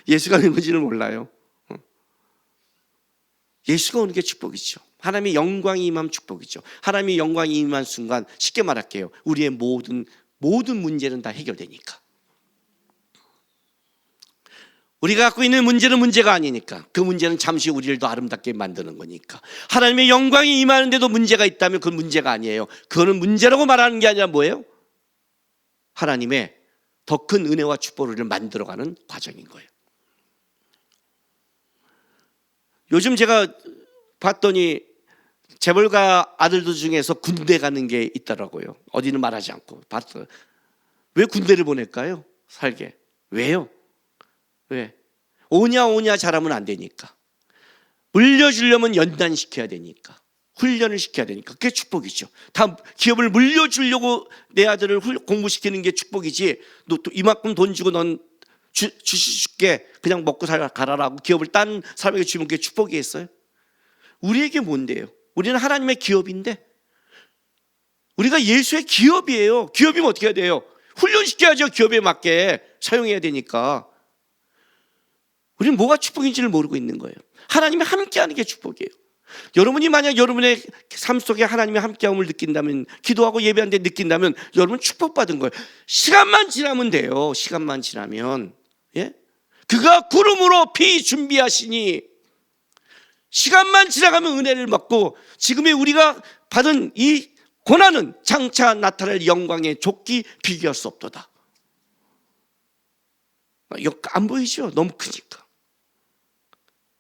예수가 누군지를 몰라요. 예수가 오는 게 축복이죠. 하나님의 영광이 임하면 축복이죠. 하나님의 영광이 임한 순간 쉽게 말할게요. 우리의 모든 문제는 다 해결되니까. 우리가 갖고 있는 문제는 문제가 아니니까. 그 문제는 잠시 우리를 더 아름답게 만드는 거니까. 하나님의 영광이 임하는데도 문제가 있다면 그건 문제가 아니에요. 그거는 문제라고 말하는 게 아니라 뭐예요? 하나님의 더 큰 은혜와 축복을 만들어가는 과정인 거예요. 요즘 제가 봤더니 재벌가 아들들 중에서 군대 가는 게 있더라고요. 어디는 말하지 않고 봤어요. 왜 군대를 보낼까요? 살게. 왜요? 왜? 오냐 잘하면 안 되니까. 물려주려면 연단시켜야 되니까. 훈련을 시켜야 되니까. 그게 축복이죠. 다 기업을 물려주려고 내 아들을 공부시키는 게 축복이지. 너 또 이만큼 돈 주고 넌 주실게 그냥 먹고 가라라고 기업을 딴 사람에게 주면 그게 축복이겠어요? 우리에게 뭔데요? 우리는 하나님의 기업인데 우리가 예수의 기업이에요. 기업이면 어떻게 해야 돼요? 훈련시켜야죠. 기업에 맞게 사용해야 되니까. 우리는 뭐가 축복인지를 모르고 있는 거예요. 하나님이 함께하는 게 축복이에요. 여러분이 만약 여러분의 삶 속에 하나님의 함께함을 느낀다면, 기도하고 예배하는 데 느낀다면 여러분 축복받은 거예요. 시간만 지나면 돼요. 시간만 지나면. 그가 구름으로 피 준비하시니 시간만 지나가면 은혜를 받고 지금의 우리가 받은 이 고난은 장차 나타날 영광의 족기 비교할 수 없도다. 안 보이죠? 너무 크니까.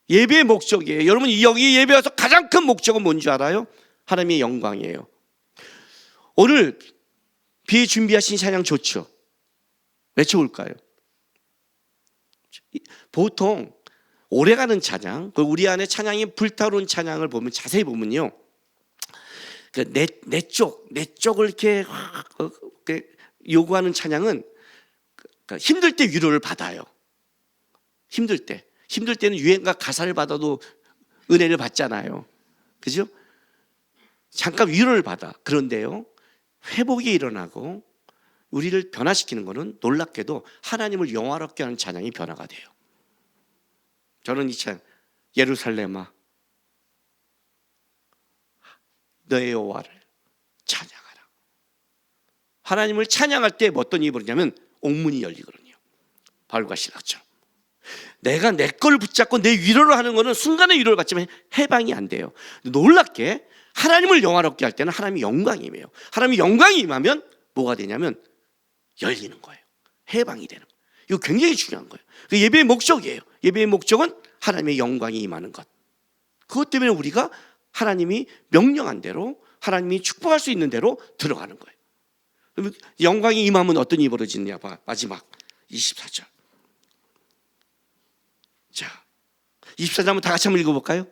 예배의 목적이에요. 여러분, 여기 예배 와서 가장 큰 목적은 뭔지 알아요? 하나님의 영광이에요. 오늘 비에 준비하신 찬양 좋죠? 왜 좋을까요? 보통 오래가는 찬양, 우리 안에 찬양이 불타오르는 찬양을 보면 자세히 보면요, 내 쪽을 이렇게 요구하는 찬양은 힘들 때 위로를 받아요. 힘들 때는 유행가 가사를 받아도 은혜를 받잖아요. 그죠? 잠깐 위로를 받아. 그런데요, 회복이 일어나고 우리를 변화시키는 것은 놀랍게도 하나님을 영화롭게 하는 찬양이 변화가 돼요. 저는 이 찬양, 예루살렘아 너의 여호와를 찬양하라. 하나님을 찬양할 때 어떤 일이 벌어지냐면 옥문이 열리거든요. 바울과 시라처럼. 내가 내 걸 붙잡고 내 위로를 하는 것은 순간의 위로를 받지만 해방이 안 돼요. 놀랍게 하나님을 영화롭게 할 때는 하나님의 영광이 임해요. 하나님의 영광이 임하면 뭐가 되냐면 열리는 거예요. 해방이 되는 거예요. 이거 굉장히 중요한 거예요. 예배의 목적이에요. 예배의 목적은 하나님의 영광이 임하는 것. 그것 때문에 우리가 하나님이 명령한 대로, 하나님이 축복할 수 있는 대로 들어가는 거예요. 영광이 임하면 어떤 일이 벌어지느냐. 마지막 24절. 자, 24절 한번 다 같이 한번 읽어볼까요?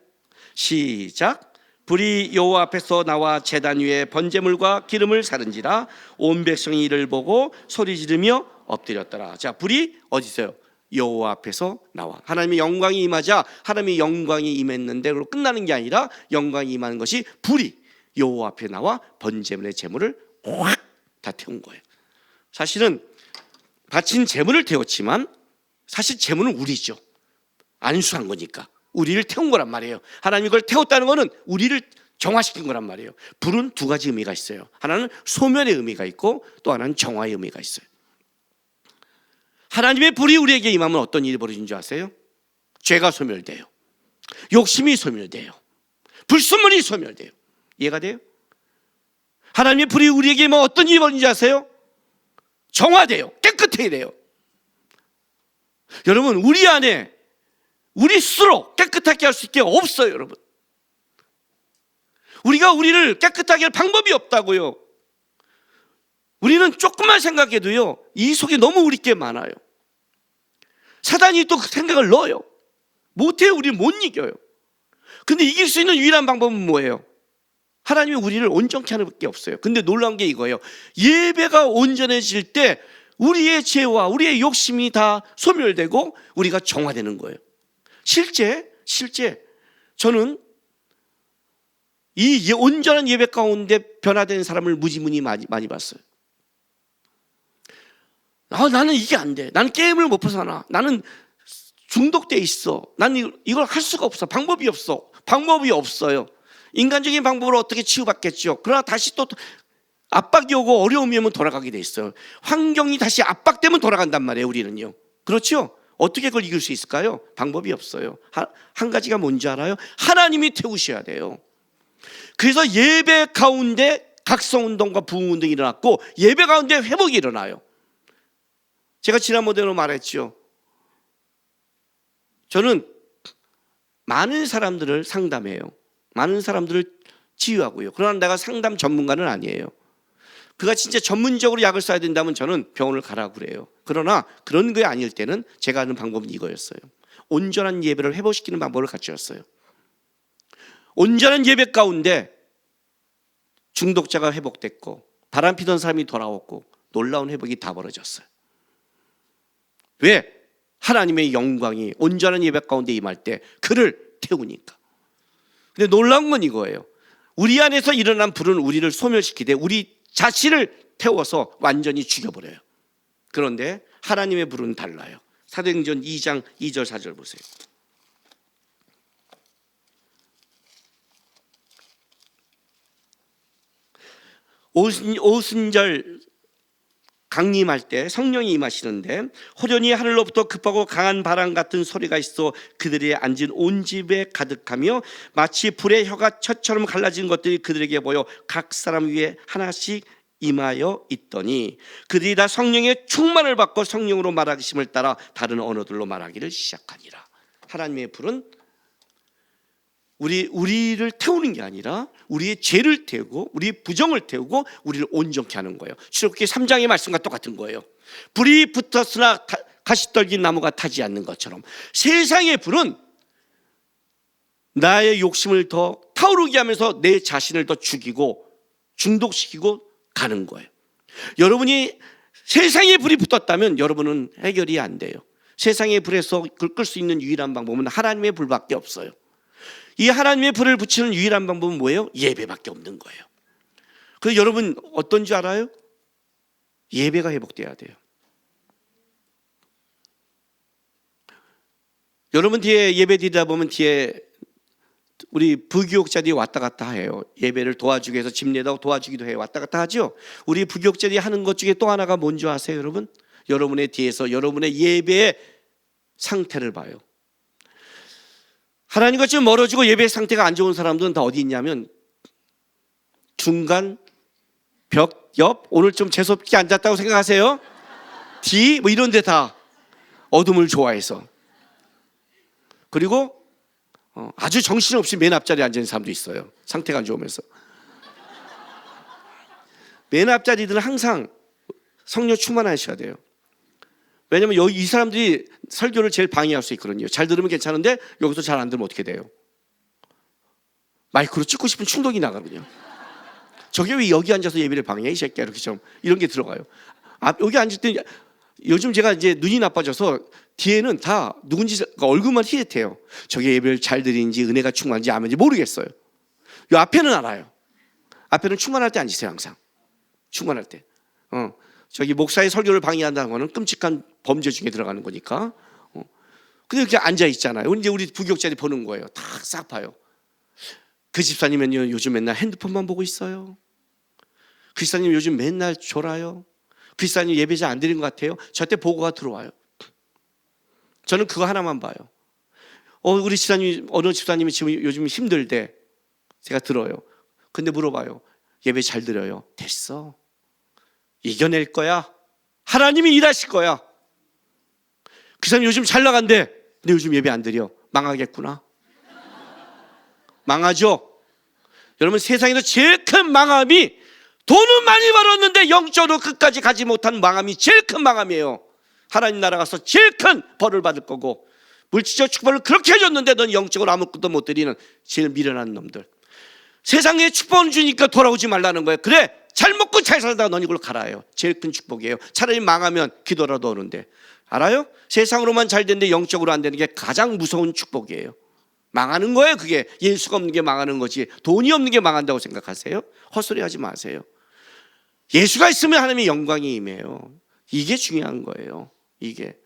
시작. 불이 여호와 앞에서 나와 제단 위에 번제물과 기름을 사른지라 온 백성이 이를 보고 소리 지르며 엎드렸더라. 자, 불이 어디 있어요? 여호와 앞에서 나와. 하나님의 영광이 임하자 하나님의 영광이 임했는데 그걸로 끝나는 게 아니라 영광이 임하는 것이 불이 여호와 앞에 나와 번제물의 제물을 확 다 태운 거예요. 사실은 바친 제물을 태웠지만 사실 제물은 우리죠. 안수한 거니까 우리를 태운 거란 말이에요. 하나님이 그걸 태웠다는 것은 우리를 정화시킨 거란 말이에요. 불은 두 가지 의미가 있어요. 하나는 소멸의 의미가 있고 또 하나는 정화의 의미가 있어요. 하나님의 불이 우리에게 임하면 어떤 일이 벌어지는 줄 아세요? 죄가 소멸돼요. 욕심이 소멸돼요. 불순물이 소멸돼요. 이해가 돼요? 하나님의 불이 우리에게 임하면 어떤 일이 벌어지는지 아세요? 정화돼요. 깨끗해야 돼요. 여러분, 우리 안에 우리 스스로 깨끗하게 할 수 있게 없어요. 여러분, 우리가 우리를 깨끗하게 할 방법이 없다고요. 우리는 조금만 생각해도요, 이 속에 너무 우리 게 많아요. 사단이 또 그 생각을 넣어요. 못해요. 우리는 못 이겨요. 근데 이길 수 있는 유일한 방법은 뭐예요? 하나님이 우리를 온전케 하는 게 없어요. 근데 놀라운 게 이거예요. 예배가 온전해질 때 우리의 죄와 우리의 욕심이 다 소멸되고 우리가 정화되는 거예요. 실제 저는 이 온전한 예배 가운데 변화된 사람을 무지무지 많이 봤어요. 나는 이게 안 돼. 나는 게임을 못 벗어나. 나는 중독돼 있어. 나는 이걸 할 수가 없어. 방법이 없어요. 인간적인 방법으로 어떻게 치유받겠죠. 그러나 다시 또 압박이 오고 어려움이 오면 돌아가게 돼 있어요. 환경이 다시 압박되면 돌아간단 말이에요. 우리는요. 그렇죠? 어떻게 그걸 이길 수 있을까요? 방법이 없어요. 한 가지가 뭔지 알아요? 하나님이 태우셔야 돼요. 그래서 예배 가운데 각성운동과 부흥운동이 일어났고 예배 가운데 회복이 일어나요. 제가 지난번에도 말했죠. 저는 많은 사람들을 상담해요. 많은 사람들을 치유하고요. 그러나 내가 상담 전문가는 아니에요. 그가 진짜 전문적으로 약을 써야 된다면 저는 병원을 가라고 그래요. 그러나 그런 게 아닐 때는 제가 하는 방법은 이거였어요. 온전한 예배를 회복시키는 방법을 갖추었어요. 온전한 예배 가운데 중독자가 회복됐고 바람피던 사람이 돌아왔고 놀라운 회복이 다 벌어졌어요. 왜? 하나님의 영광이 온전한 예배 가운데 임할 때 그를 태우니까. 근데 놀라운 건 이거예요. 우리 안에서 일어난 불은 우리를 소멸시키되 우리 자신을 태워서 완전히 죽여버려요. 그런데 하나님의 불은 달라요. 사도행전 2장 2절 4절 보세요. 오순절 강림할 때 성령이 임하시는데 호련히 하늘로부터 급하고 강한 바람 같은 소리가 있어 그들이 앉은 온 집에 가득하며 마치 불의 혀가 첫처럼 갈라진 것들이 그들에게 보여 각 사람 위에 하나씩 임하여 있더니 그들이 다 성령의 충만을 받고 성령으로 말하심을 따라 다른 언어들로 말하기를 시작하니라. 하나님의 불은 우리를 태우는 게 아니라 우리의 죄를 태우고 우리의 부정을 태우고 우리를 온전케 하는 거예요. 출애굽기 3장의 말씀과 똑같은 거예요. 불이 붙었으나 가시떨긴 나무가 타지 않는 것처럼 세상의 불은 나의 욕심을 더 타오르게 하면서 내 자신을 더 죽이고 중독시키고 가는 거예요. 여러분이 세상의 불이 붙었다면 여러분은 해결이 안 돼요. 세상의 불에서 끌 수 있는 유일한 방법은 하나님의 불밖에 없어요. 이 하나님의 불을 붙이는 유일한 방법은 뭐예요? 예배밖에 없는 거예요. 그래서 여러분 어떤 줄 알아요? 예배가 회복돼야 돼요. 여러분 뒤에 예배 드리다 보면 뒤에 우리 부교육자들이 왔다 갔다 해요. 예배를 도와주기 위해서 집 내다 도와주기도 해요. 왔다 갔다 하죠. 우리 부교육자들이 하는 것 중에 또 하나가 뭔지 아세요, 여러분? 여러분의 뒤에서 여러분의 예배의 상태를 봐요. 하나님과 좀 멀어지고 예배 상태가 안 좋은 사람들은 다 어디 있냐면 중간, 벽, 옆, 오늘 좀 재수없게 앉았다고 생각하세요? 뒤, 뭐 이런 데 다 어둠을 좋아해서. 그리고 아주 정신없이 맨 앞자리에 앉아있는 사람도 있어요. 상태가 안 좋으면서. 맨 앞자리들은 항상 성령 충만하셔야 돼요. 왜냐면 여기 이 사람들이 설교를 제일 방해할 수 있거든요. 잘 들으면 괜찮은데 여기서 잘 안 들으면 어떻게 돼요? 마이크로 찍고 싶은 충동이 나거든요. 저게 왜 여기 앉아서 예배를 방해해 이 새끼야 이렇게 좀 이런 게 들어가요. 여기 앉을 때 요즘 제가 이제 눈이 나빠져서 뒤에는 다 누군지 얼굴만 희릿해요. 저게 예배를 잘 드리는지 은혜가 충만한지 아멘인지 모르겠어요. 요 앞에는 알아요. 앞에는 충만할 때 앉으세요. 항상 충만할 때. 저기 목사의 설교를 방해한다는 거는 끔찍한 범죄 중에 들어가는 거니까. 근데 이렇게 앉아 있잖아요. 이제 우리 부교육자들이 보는 거예요. 다 싹 봐요. 그 집사님은요 요즘 맨날 핸드폰만 보고 있어요. 그 집사님 요즘 맨날 졸아요. 그 집사님 예배 잘 안 드린 것 같아요. 저때 보고가 들어와요. 저는 그거 하나만 봐요. 우리 집사님 어느 집사님이 지금 요즘 힘들대. 제가 들어요. 근데 물어봐요. 예배 잘 드려요. 됐어. 이겨낼 거야. 하나님이 일하실 거야. 그 사람이 요즘 잘 나간대. 근데 요즘 예배 안 드려. 망하겠구나. 망하죠. 여러분 세상에서 제일 큰 망함이 돈은 많이 벌었는데 영적으로 끝까지 가지 못한 망함이 제일 큰 망함이에요. 하나님 나라 가서 제일 큰 벌을 받을 거고 물질적 축복을 그렇게 해줬는데 넌 영적으로 아무것도 못 드리는 제일 미련한 놈들. 세상에 축복을 주니까 돌아오지 말라는 거예요. 그래 잘 먹고 잘 살다가 넌 이걸 갈아요. 제일 큰 축복이에요. 차라리 망하면 기도라도 오는데. 알아요? 세상으로만 잘 되는데 영적으로 안 되는 게 가장 무서운 축복이에요. 망하는 거예요. 그게 예수가 없는 게 망하는 거지 돈이 없는 게 망한다고 생각하세요? 헛소리 하지 마세요. 예수가 있으면 하나님의 영광이 임해요. 이게 중요한 거예요. 이게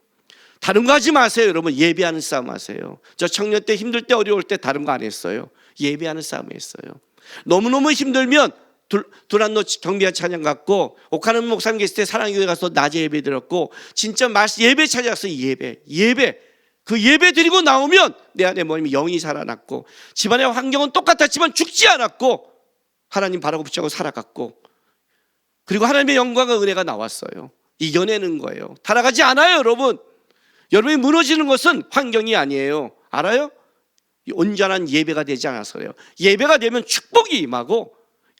다른 거 하지 마세요. 여러분 예배하는 싸움 하세요. 저 청년 때 힘들 때 어려울 때 다른 거 안 했어요. 예배하는 싸움 했어요. 너무너무 힘들면 두란노 경비한 찬양 갖고 옥하는 목사님 계실 때 사랑교회 가서 낮에 예배 드렸고 진짜 예배 찾아서 예배 그 예배 드리고 나오면 내 안에 뭐냐면 영이 살아났고 집안의 환경은 똑같았지만 죽지 않았고 하나님 바라고 붙잡고 살아갔고 그리고 하나님의 영광과 은혜가 나왔어요. 이겨내는 거예요. 타락하지 않아요. 여러분 여러분이 무너지는 것은 환경이 아니에요. 알아요? 온전한 예배가 되지 않아서요. 예배가 되면 축복이 임하고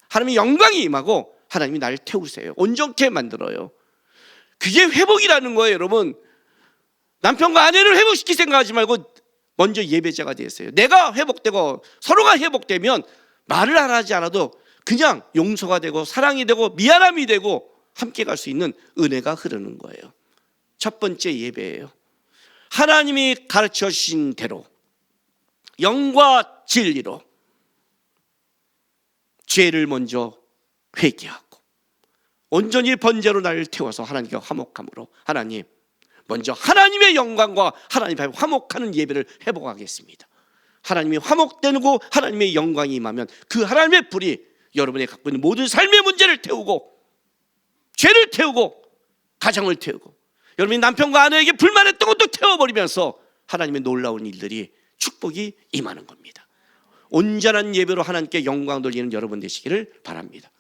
하나님의 영광이 임하고 하나님이 나를 태우세요. 온전케 만들어요. 그게 회복이라는 거예요. 여러분 남편과 아내를 회복시킬 생각하지 말고 먼저 예배자가 되세요. 내가 회복되고 서로가 회복되면 말을 하지 않아도 그냥 용서가 되고 사랑이 되고 미안함이 되고 함께 갈 수 있는 은혜가 흐르는 거예요. 첫 번째 예배예요. 하나님이 가르쳐 주신 대로 영과 진리로 죄를 먼저 회개하고 온전히 번제로 나를 태워서 하나님과 화목함으로 하나님 먼저 하나님의 영광과 하나님 앞에 화목하는 예배를 회복하겠습니다. 하나님이 화목되고 하나님의 영광이 임하면 그 하나님의 불이 여러분이 갖고 있는 모든 삶의 문제를 태우고 죄를 태우고 가정을 태우고 여러분이 남편과 아내에게 불만했던 것도 태워버리면서 하나님의 놀라운 일들이 축복이 임하는 겁니다. 온전한 예배로 하나님께 영광 돌리는 여러분 되시기를 바랍니다.